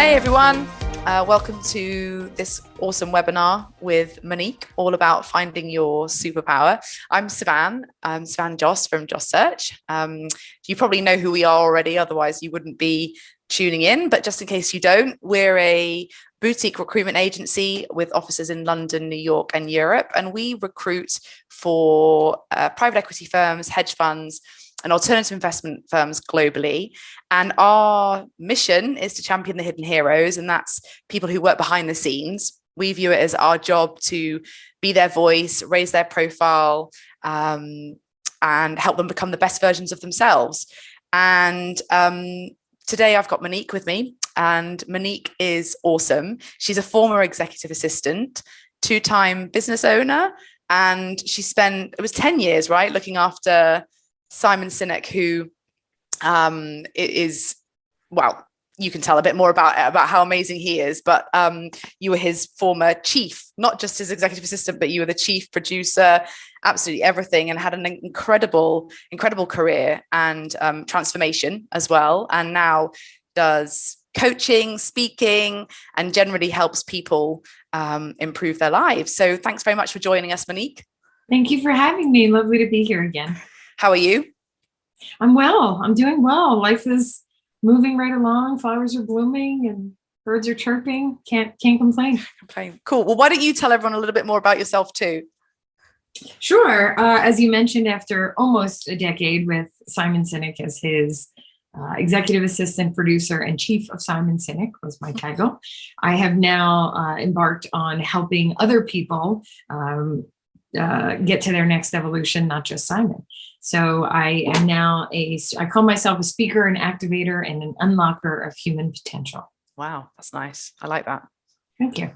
Hey everyone, welcome to this awesome webinar with Monique, all about finding your superpower. I'm Sivan Joss from Joss Search. You probably know who we are already, otherwise you wouldn't be tuning in, but just in case you don't, we're a boutique recruitment agency with offices in London, New York, and Europe, and we recruit for private equity firms, hedge funds, and alternative investment firms globally. And our mission is to champion the hidden heroes, and that's people who work behind the scenes. We view it as our job to be their voice, raise their profile, and help them become the best versions of themselves. And today I've got Monique with me, and Monique is awesome. She's a former executive assistant, two-time business owner, and she spent, it was 10 years, right, looking after Simon Sinek, who is, well, you can tell a bit more about how amazing he is, but you were his former chief, not just his executive assistant, but you were the chief producer, absolutely everything, and had an incredible career and transformation as well. And now does coaching, speaking, and generally helps people improve their lives. So thanks very much for joining us, Monique. Thank you for having me. Lovely to be here again. How are you? I'm well. I'm doing well. Life is moving right along. Flowers are blooming and birds are chirping. Can't complain. Cool. Well, why don't you tell everyone a little bit more about yourself too? Sure. As you mentioned, after almost a decade with Simon Sinek as his executive assistant, producer, and chief of Simon Sinek was my title, I have now embarked on helping other people get to their next evolution, not just Simon. So I am now I call myself a speaker, an activator, and an unlocker of human potential. Wow, that's nice. I like that. Thank you.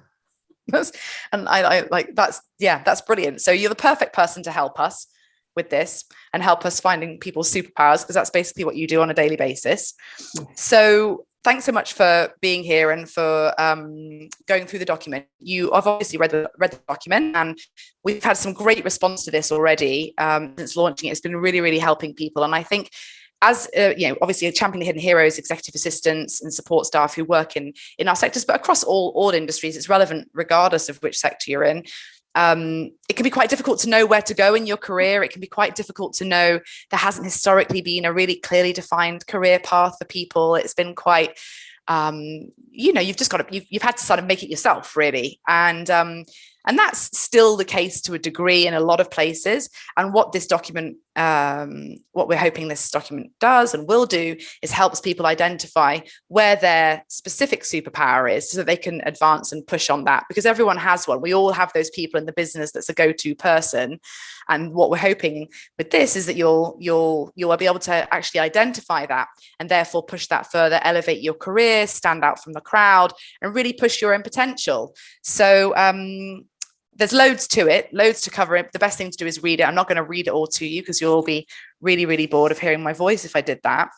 I like that's brilliant. So you're the perfect person to help us with this and help us finding people's superpowers, because that's basically what you do on a daily basis. Yes. So thanks so much for being here and for going through the document. You have obviously read the document, and we've had some great response to this already since launching it. It's been really, really helping people. And I think as, obviously championing the hidden heroes, executive assistants and support staff who work in our sectors, but across all industries, it's relevant regardless of which sector you're in. It can be quite difficult to know where to go in your career. It can be quite difficult to know there hasn't historically been a really clearly defined career path for people. It's been quite, you've just got to, you've had to sort of make it yourself, really. And that's still the case to a degree in a lot of places. And what this document, what we're hoping this document does and will do is helps people identify where their specific superpower is so that they can advance and push on that, because everyone has one. We all have those people in the business that's a go-to person. And what we're hoping with this is that you'll be able to actually identify that and therefore push that further, elevate your career, stand out from the crowd, and really push your own potential. So there's loads to it, loads to cover it. The best thing to do is read it. I'm not going to read it all to you because you'll all be really, really bored of hearing my voice if I did that.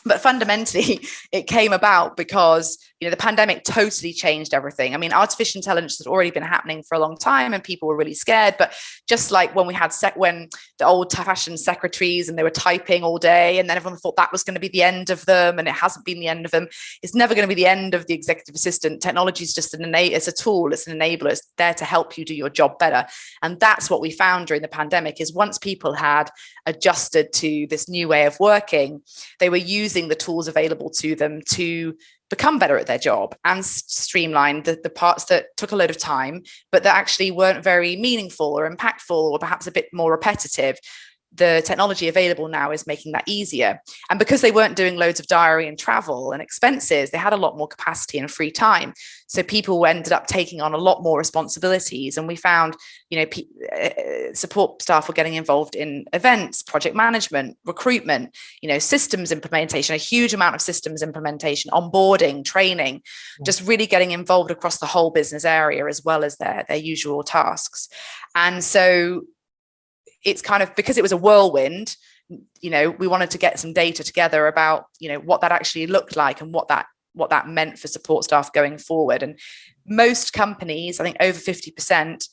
But fundamentally, it came about because, the pandemic totally changed everything. I mean, artificial intelligence has already been happening for a long time and people were really scared. But just like when we had when the old fashioned secretaries and they were typing all day and then everyone thought that was going to be the end of them, and it hasn't been the end of them. It's never going to be the end of the executive assistant. Technology is just it's a tool, it's an enabler, it's there to help you do your job better. And that's what we found during the pandemic is once people had adjusted to this new way of working, they were using the tools available to them to become better at their job and streamline the parts that took a load of time, but that actually weren't very meaningful or impactful or perhaps a bit more repetitive. The technology available now is making that easier. And because they weren't doing loads of diary and travel and expenses, they had a lot more capacity and free time. So people ended up taking on a lot more responsibilities. And we found, support staff were getting involved in events, project management, recruitment, systems implementation, a huge amount of systems implementation, onboarding, training, just really getting involved across the whole business area as well as their usual tasks. And so it's kind of, because it was a whirlwind, we wanted to get some data together about, what that actually looked like and what that meant for support staff going forward. And most companies, I think over 50%,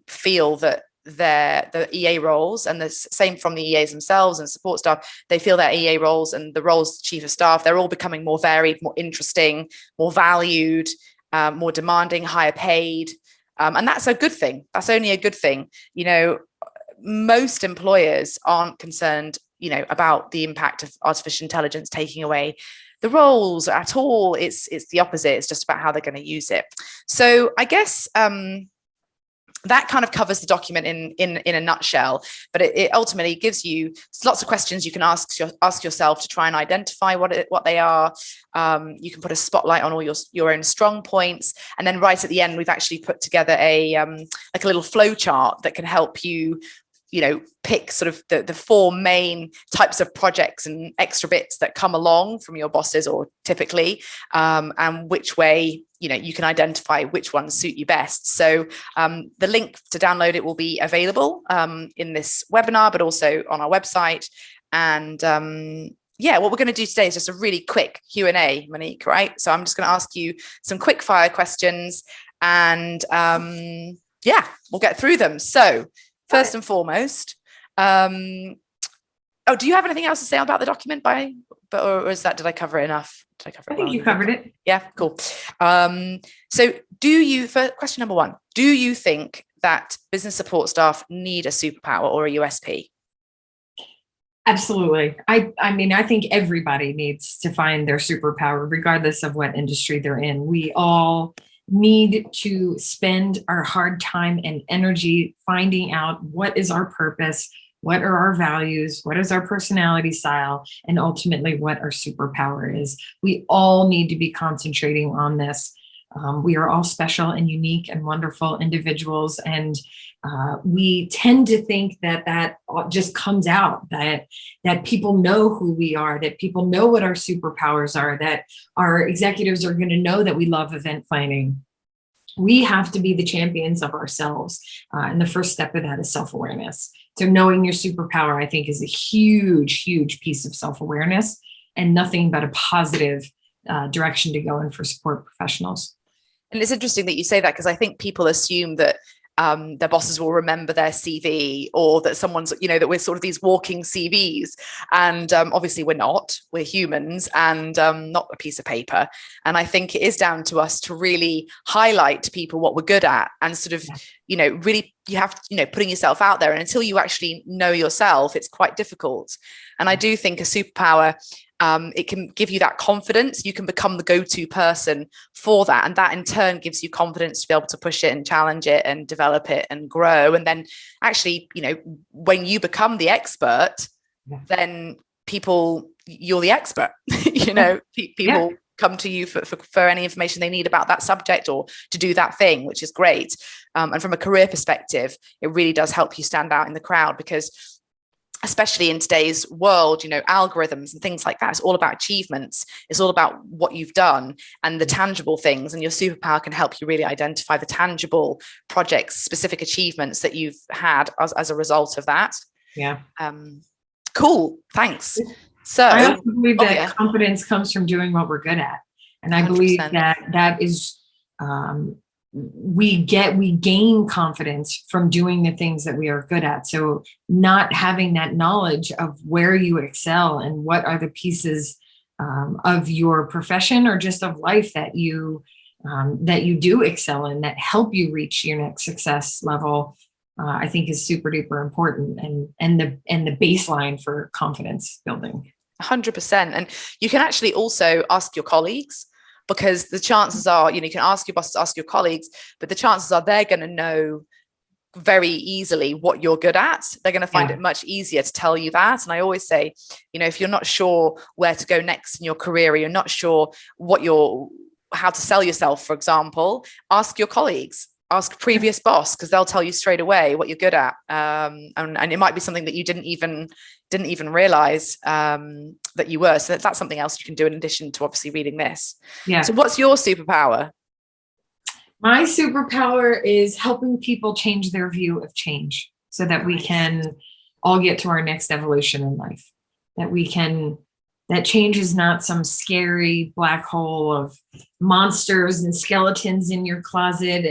feel that the EA roles, and the same from the EAs themselves and support staff, they feel their EA roles and the roles of chief of staff, they're all becoming more varied, more interesting, more valued, more demanding, higher paid. And that's a good thing. That's only a good thing. Most employers aren't concerned, about the impact of artificial intelligence taking away the roles at all. It's the opposite. It's just about how they're going to use it. So I guess that kind of covers the document in a nutshell, but it ultimately gives you lots of questions you can ask yourself to try and identify what they are. You can put a spotlight on all your own strong points, and then right at the end, we've actually put together a like a little flow chart that can help you pick sort of the four main types of projects and extra bits that come along from your bosses, or typically, and which way you can identify which ones suit you best. So the link to download it will be available in this webinar, but also on our website. And what we're going to do today is just a really quick Q&A, Monique, right? So I'm just going to ask you some quick fire questions, and we'll get through them. So first and foremost, do you have anything else to say about the document or is that, did I cover it enough? I think you covered it. Yeah, cool. So for question number one, do you think that business support staff need a superpower or a USP? Absolutely. I mean, I think everybody needs to find their superpower, regardless of what industry they're in. We all need to spend our hard time and energy finding out what is our purpose, what are our values, what is our personality style, and ultimately what our superpower is. We all need to be concentrating on this. We are all special and unique and wonderful individuals, and we tend to think that just comes out, that people know who we are, that people know what our superpowers are, that our executives are going to know that we love event planning. We have to be the champions of ourselves. And the first step of that is self-awareness. So knowing your superpower, I think, is a huge, huge piece of self-awareness, and nothing but a positive direction to go in for support professionals. And it's interesting that you say that, because I think people assume that their bosses will remember their CV, or that someone's, that we're sort of these walking CVs. And obviously we're not. We're humans, and not a piece of paper. And I think it is down to us to really highlight to people what we're good at, and sort of, really, you have, putting yourself out there. And until you actually know yourself, it's quite difficult. And I do think a superpower, it can give you that confidence. You can become the go-to person for that. And that in turn gives you confidence to be able to push it and challenge it and develop it and grow. And then actually, when you become the expert, then you're the expert, people come to you for any information they need about that subject or to do that thing, which is great. And from a career perspective, it really does help you stand out in the crowd, because especially in today's world, algorithms and things like that, it's all about achievements. It's all about what you've done and the tangible things. And your superpower can help you really identify the tangible projects, specific achievements that you've had as a result of that. Yeah. Cool. Thanks. So I also believe that confidence comes from doing what we're good at. And I 100%. Believe that is, we gain confidence from doing the things that we are good at. So not having that knowledge of where you excel and what are the pieces of your profession or just of life that you do excel in, that help you reach your next success level, I think is super duper important, and the baseline for confidence building. 100%. And you can actually also ask your colleagues, because the chances are, you can ask your bosses, ask your colleagues, but the chances are they're going to know very easily what you're good at. They're going to find it much easier to tell you that. And I always say, if you're not sure where to go next in your career, or you're not sure how to sell yourself, for example, ask your colleagues, ask previous boss, because they'll tell you straight away what you're good at. And it might be something that you didn't even realize that you were. So that's something else you can do in addition to obviously reading this. Yeah. So what's your superpower? My superpower is helping people change their view of change, so that we can all get to our next evolution in life, that we can that change is not some scary black hole of monsters and skeletons in your closet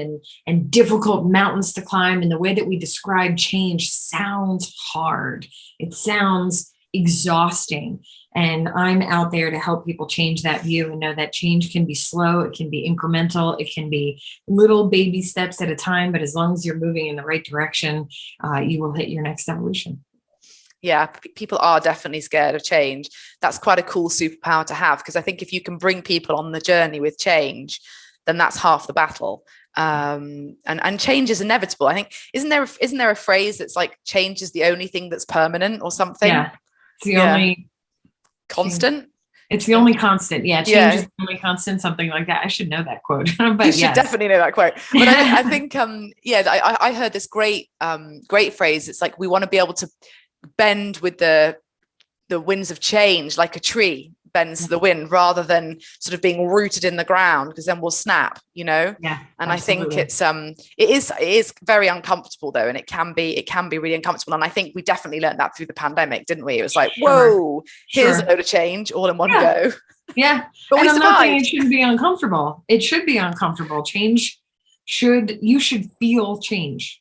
and difficult mountains to climb. And the way that we describe change sounds hard. It sounds exhausting. And I'm out there to help people change that view and know that change can be slow. It can be incremental. It can be little baby steps at a time. But as long as you're moving in the right direction, you will hit your next evolution. Yeah, people are definitely scared of change. That's quite a cool superpower to have, because I think if you can bring people on the journey with change, then that's half the battle. And change is inevitable. I think isn't there a phrase that's like change is the only thing that's permanent or something? Yeah, it's the only constant. It's the only constant. Yeah, change is the only constant, something like that. I should know that quote. But you should definitely know that quote. But I think I heard this great phrase. It's like we want to be able to bend with the winds of change, like a tree bends the wind, rather than sort of being rooted in the ground, because then we'll snap, Yeah. And absolutely. I think it is very uncomfortable though, and it can be really uncomfortable. And I think we definitely learned that through the pandemic, didn't we? It was like, whoa, here's a load of change all in one go. Yeah. But and we I'm survived. not saying it shouldn't be uncomfortable. It should be uncomfortable. You should feel change.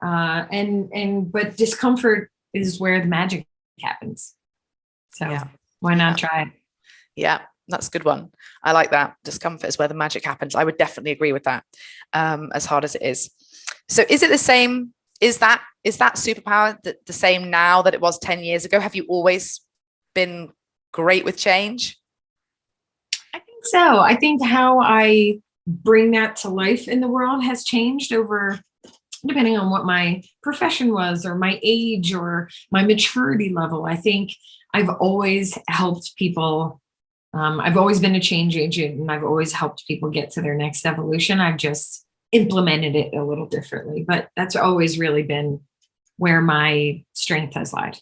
But discomfort is where the magic happens. So why not try it? Yeah, that's a good one. I like that. Discomfort is where the magic happens. I would definitely agree with that, as hard as it is. So is it the same? Is that superpower the same now that it was 10 years ago? Have you always been great with change? I think so. I think how I bring that to life in the world has changed over, depending on what my profession was or my age or my maturity level. I think I've always helped people. I've always been a change agent, and I've always helped people get to their next evolution. I've just implemented it a little differently, but that's always really been where my strength has lied.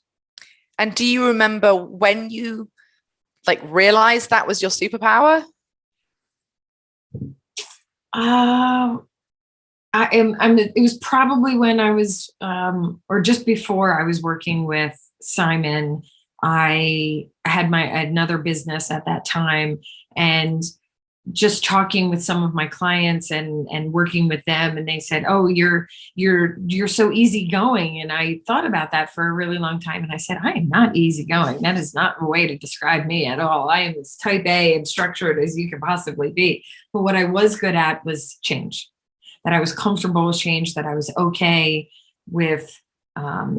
And do you remember when you realized that was your superpower? It was probably when I was, or just before I was working with Simon. I had another business at that time, and just talking with some of my clients and working with them, and they said, "Oh, you're so easygoing." And I thought about that for a really long time, and I said, "I am not easygoing. That is not a way to describe me at all. I am as type A and structured as you can possibly be." But what I was good at was change. That I was comfortable with change. That I was okay with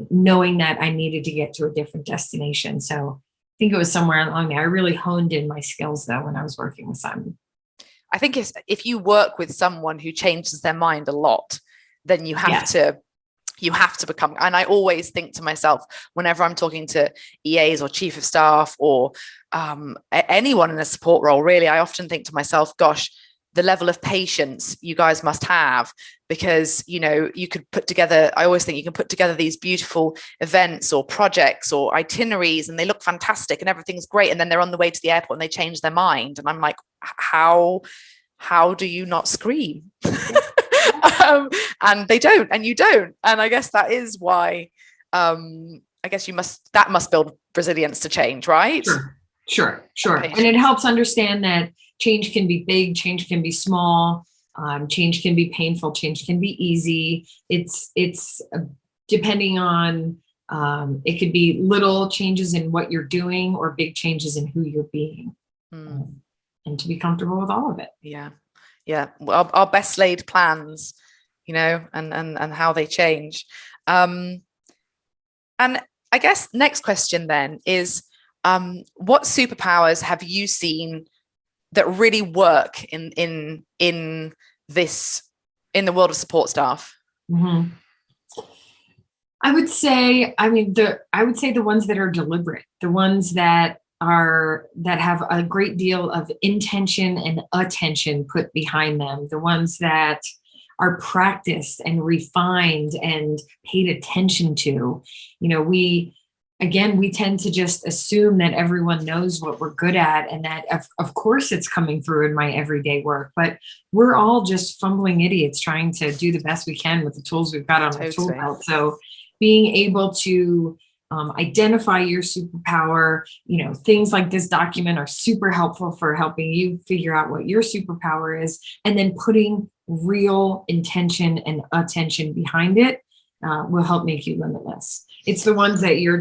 knowing that I needed to get to a different destination. So I think it was somewhere along there. I really honed in my skills though when I was working with Simon. I think if you work with someone who changes their mind a lot, then you have to become, and I always think to myself, whenever I'm talking to EAs or chief of staff or anyone in a support role, really, I often think to myself, gosh, the level of patience you guys must have, because you could put together, I always think you can put together these beautiful events or projects or itineraries, and they look fantastic and everything's great, and then they're on the way to the airport and they change their mind, and I'm like, how do you not scream? And they don't, and you don't, and I guess that is why I guess that must build resilience to change, right? Sure. And it helps understand that change can be big, change can be small, change can be painful, change can be easy. It's depending on, it could be little changes in what you're doing or big changes in who you're being, and to be comfortable with all of it. Yeah. Well, our best laid plans, and how they change. And I guess next question then is, what superpowers have you seen that really work in the world of support staff? Mm-hmm. I would say the ones that are deliberate, the ones that have a great deal of intention and attention put behind them, the ones that are practiced and refined and paid attention to. We tend to just assume that everyone knows what we're good at, and that of course it's coming through in my everyday work, but we're all just fumbling idiots trying to do the best we can with the tools we've got on our tool belt. So being able to identify your superpower. Things like this document are super helpful for helping you figure out what your superpower is, and then putting real intention and attention behind it will help make you limitless. It's the ones that you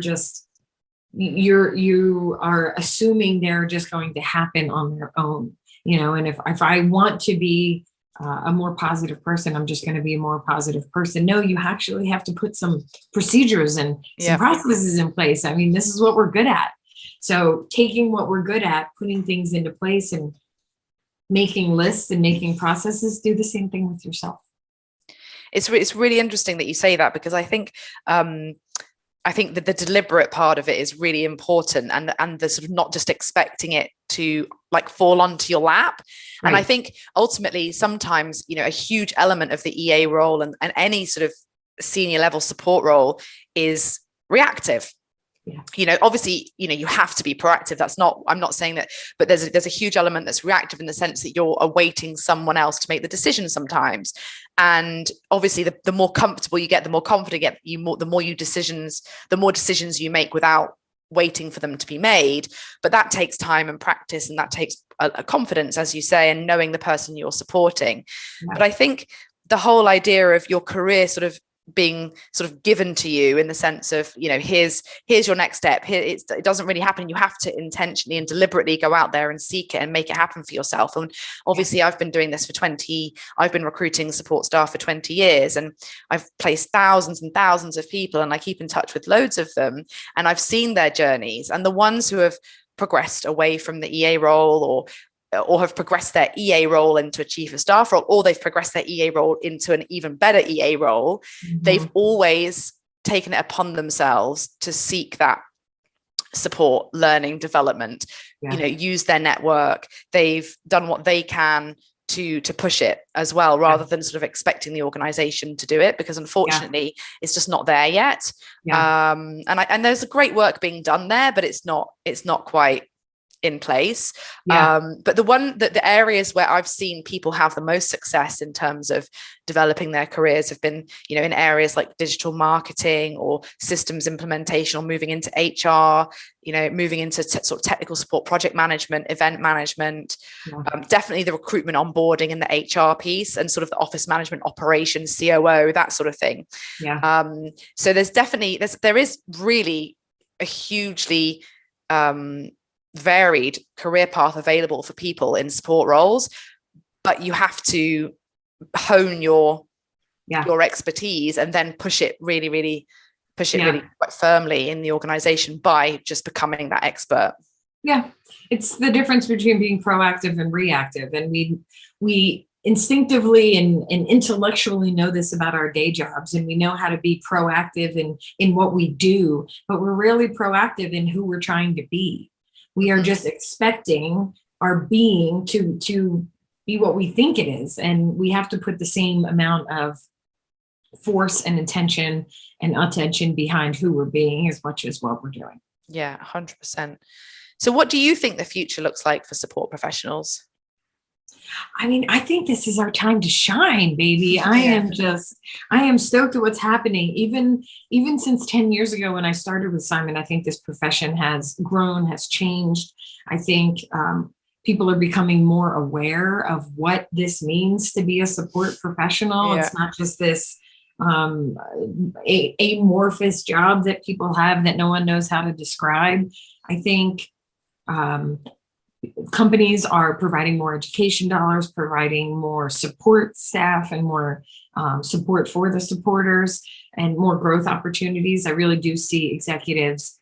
are assuming they're just going to happen on their own, and if I want to be a more positive person, I'm just going to be a more positive person. No, you actually have to put some procedures and some processes in place. I mean, this is what we're good at. So taking what we're good at, putting things into place and making lists and making processes, do the same thing with yourself. It's really interesting that you say that, because I think that the deliberate part of it is really important, and the sort of not just expecting it to like fall onto your lap. Right. And I think ultimately sometimes, a huge element of the EA role and any sort of senior level support role is reactive. Yeah. Obviously, you have to be proactive. I'm not saying that, but there's a huge element that's reactive in the sense that you're awaiting someone else to make the decision sometimes. And obviously the more comfortable you get, the more confident you get, the more decisions you make without waiting for them to be made. But that takes time and practice, and that takes a confidence, as you say, and knowing the person you're supporting. Yeah. But I think the whole idea of your career sort of being sort of given to you in the sense of, here's your next step. Here, it doesn't really happen. You have to intentionally and deliberately go out there and seek it and make it happen for yourself. And obviously I've been doing this I've been recruiting support staff for 20 years, and I've placed thousands and thousands of people, and I keep in touch with loads of them, and I've seen their journeys, and the ones who have progressed away from the EA role or have progressed their EA role into a chief of staff role, or they've progressed their EA role into an even better EA role, they've always taken it upon themselves to seek that support, learning, development, use their network. They've done what they can to push it as well, rather than sort of expecting the organization to do it, because unfortunately it's just not there yet. And there's a great work being done there, but it's not quite in place. But the areas where I've seen people have the most success in terms of developing their careers have been, in areas like digital marketing or systems implementation, or moving into HR, moving into sort of technical support, project management, event management, definitely the recruitment, onboarding, and the HR piece, and sort of the office management, operations, COO, that sort of thing. So there is really a hugely varied career path available for people in support roles, but you have to hone your expertise and then push it really quite firmly in the organization by just becoming that expert. It's the difference between being proactive and reactive, and we instinctively and intellectually know this about our day jobs, and we know how to be proactive in what we do, but we're really proactive in who we're trying to be. We are just expecting our being to be what we think it is. And we have to put the same amount of force and intention and attention behind who we're being as much as what we're doing. Yeah, 100%. So what do you think the future looks like for support professionals? I mean, I think this is our time to shine, baby. I am stoked at what's happening. Even since 10 years ago when I started with Simon, I think this profession has grown, has changed. I think people are becoming more aware of what this means to be a support professional. It's not just this amorphous job that people have that no one knows how to describe. I think companies are providing more education dollars, providing more support staff and more support for the supporters and more growth opportunities. I really do see executives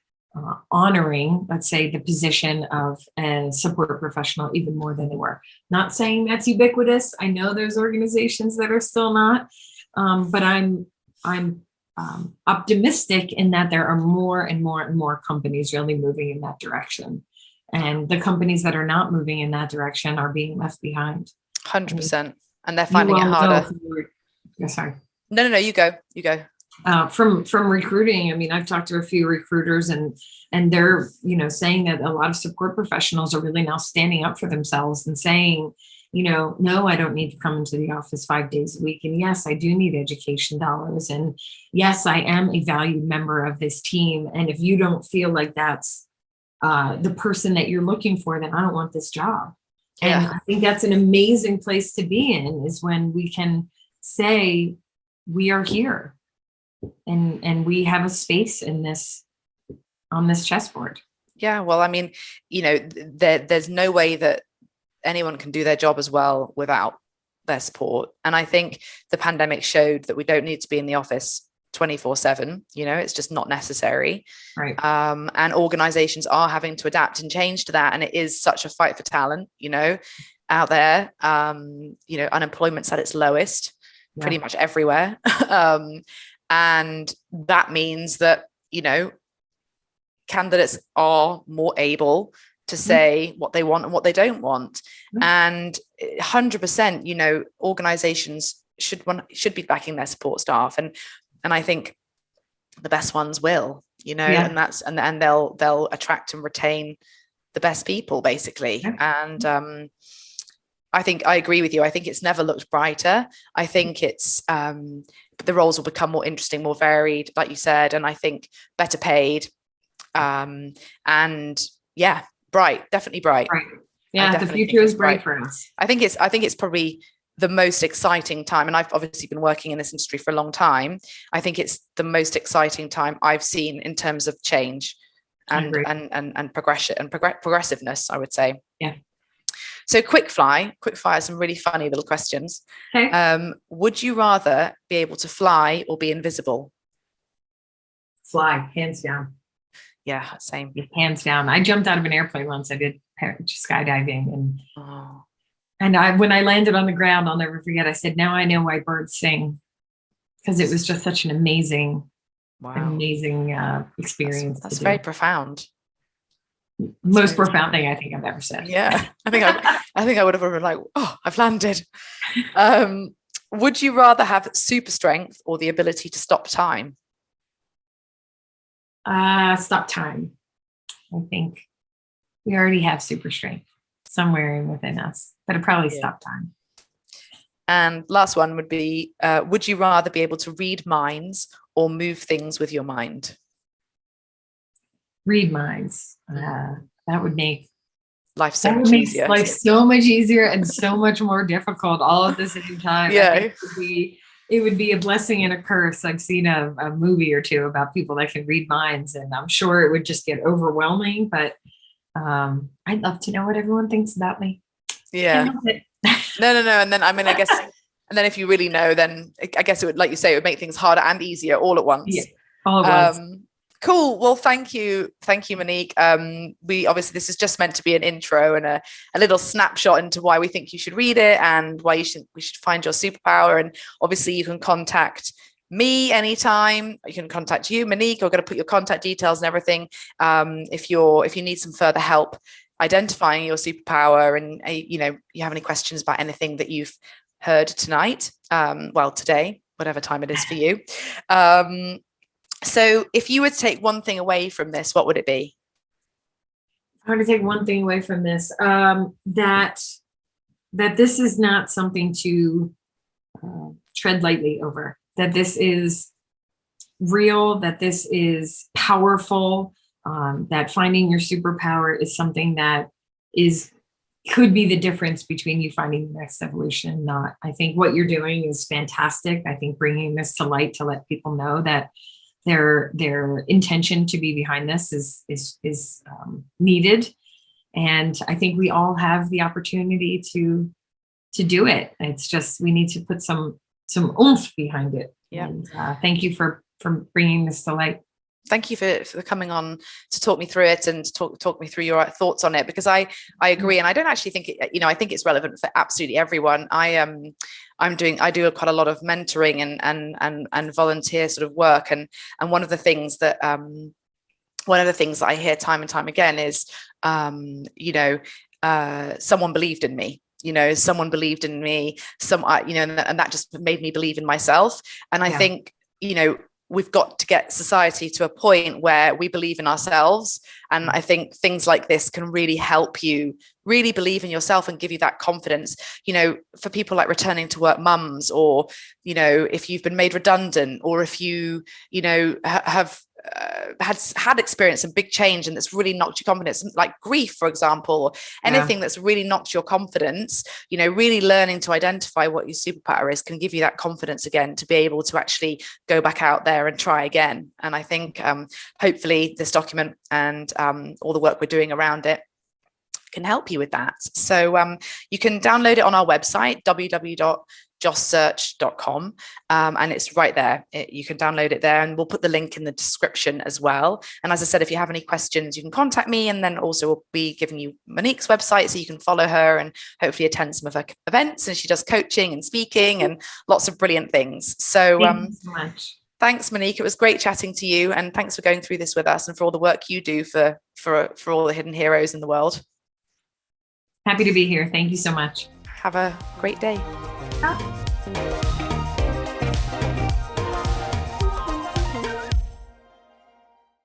honoring, let's say, the position of a support professional even more than they were. Not saying that's ubiquitous. I know there's organizations that are still not, but I'm optimistic in that there are more and more and more companies really moving in that direction. And the companies that are not moving in that direction are being left behind. 100%. And they're finding it harder. Sorry. No, you go. From recruiting, I mean, I've talked to a few recruiters and they're, saying that a lot of support professionals are really now standing up for themselves and saying, no, I don't need to come into the office 5 days a week. And yes, I do need education dollars. And yes, I am a valued member of this team. And if you don't feel like that's the person that you're looking for, then I don't want this job. And I think that's an amazing place to be in, is when we can say we are here and we have a space in this, on this chessboard. Yeah. Well, I mean, there's no way that anyone can do their job as well without their support. And I think the pandemic showed that we don't need to be in the office 24/7. It's just not necessary. Right. And organizations are having to adapt and change to that. And it is such a fight for talent, out there. Unemployment's at its lowest pretty much everywhere. And that means that, candidates are more able to say what they want and what they don't want. And 100%, organizations should be backing their support staff. And I think the best ones will, and they'll attract and retain the best people, basically. And I think I agree with you. I think it's never looked brighter. I think it's the roles will become more interesting, more varied, like you said, and I think better paid. And bright, definitely bright. Right. Yeah, the future is bright for us. I think it's probably the most exciting time, and I've obviously been working in this industry for a long time. I think it's the most exciting time I've seen in terms of change and progression and progressiveness, I would say. Yeah. So quick fire, some really funny little questions. Okay. Would you rather be able to fly or be invisible? Fly, hands down. Yeah, same. Hands down. I jumped out of an airplane once. I did skydiving, and when I landed on the ground, I'll never forget. I said, "Now I know why birds sing," because it was just such an amazing experience. That's very profound. Most profound thing I think I've ever said. Yeah, I think I would have been like, "Oh, I've landed." Would you rather have super strength or the ability to stop time? Stop time. I think we already have super strength somewhere within us, but it probably stop time. And last one would be, would you rather be able to read minds or move things with your mind? Read minds. That would make life so much easier. Life so much easier and so much more difficult all at the same time. Yeah. It would be a blessing and a curse. I've seen a movie or two about people that can read minds, and I'm sure it would just get overwhelming, but I'd love to know what everyone thinks about me. Yeah. No. And then, I guess, and then if you really know, then I guess it would, like you say, it would make things harder and easier all at once. Yeah, all at once. Cool. Well, thank you, Monique. We obviously, this is just meant to be an intro and a little snapshot into why we think you should read it and why we should find your superpower. And obviously, you can contact me anytime. You can contact you, Monique. We're going to put your contact details and everything. If you need some further help identifying your superpower, and you have any questions about anything that you've heard tonight, today, whatever time it is for you. So if you were to take one thing away from this, what would it be? I want to take one thing away from this, that this is not something to tread lightly over, that this is real, that this is powerful, that finding your superpower is something that could be the difference between you finding the next evolution and not. I think what you're doing is fantastic. I think bringing this to light to let people know that their intention to be behind this is needed, and I think we all have the opportunity to do it. It's just we need to put some oomph behind it. Yeah. And, thank you for bringing this to light. Thank you for coming on to talk me through it and talk me through your thoughts on it, because I agree, and I don't actually think it, I think it's relevant for absolutely everyone. I do quite a lot of mentoring and volunteer sort of work, and one of the things that I hear time and time again is someone believed in me. Someone believed in me, and that just made me believe in myself. And I think we've got to get society to a point where we believe in ourselves. And I think things like this can really help you really believe in yourself and give you that confidence, for people like returning to work mums, or, if you've been made redundant, or if you, have had experience and big change and that's really knocked your confidence, like grief, for example, or anything that's really knocked your confidence, really learning to identify what your superpower is can give you that confidence again to be able to actually go back out there and try again. And I think hopefully this document and all the work we're doing around it can help you with that. So you can download it on our website, www.josssearch.com, and it's right there. You can download it there, and we'll put the link in the description as well. And as I said, if you have any questions, you can contact me, and then also we'll be giving you Monique's website so you can follow her and hopefully attend some of her events. And she does coaching and speaking and lots of brilliant things. So thank you so much. Thanks, Monique. It was great chatting to you, and thanks for going through this with us and for all the work you do for all the hidden heroes in the world. Happy to be here. Thank you so much. Have a great day. Bye.